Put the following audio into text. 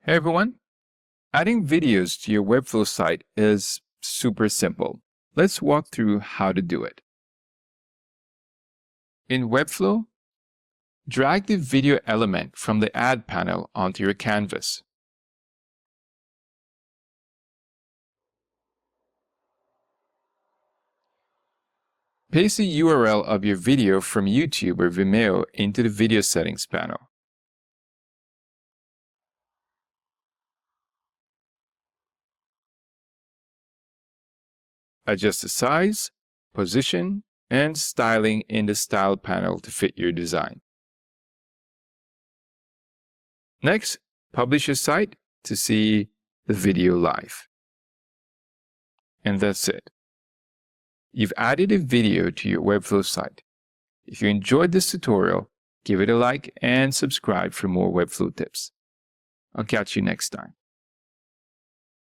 Hey everyone, adding videos to your Webflow site is super simple. Let's walk through how to do it. In Webflow, drag the video element from the Add panel onto your canvas. Paste the URL of your video from YouTube or Vimeo into the Video Settings panel. Adjust the size, position, and styling in the Style panel to fit your design. Next, publish your site to see the video live. And that's it. You've added a video to your Webflow site. If you enjoyed this tutorial, give it a like and subscribe for more Webflow tips. I'll catch you next time.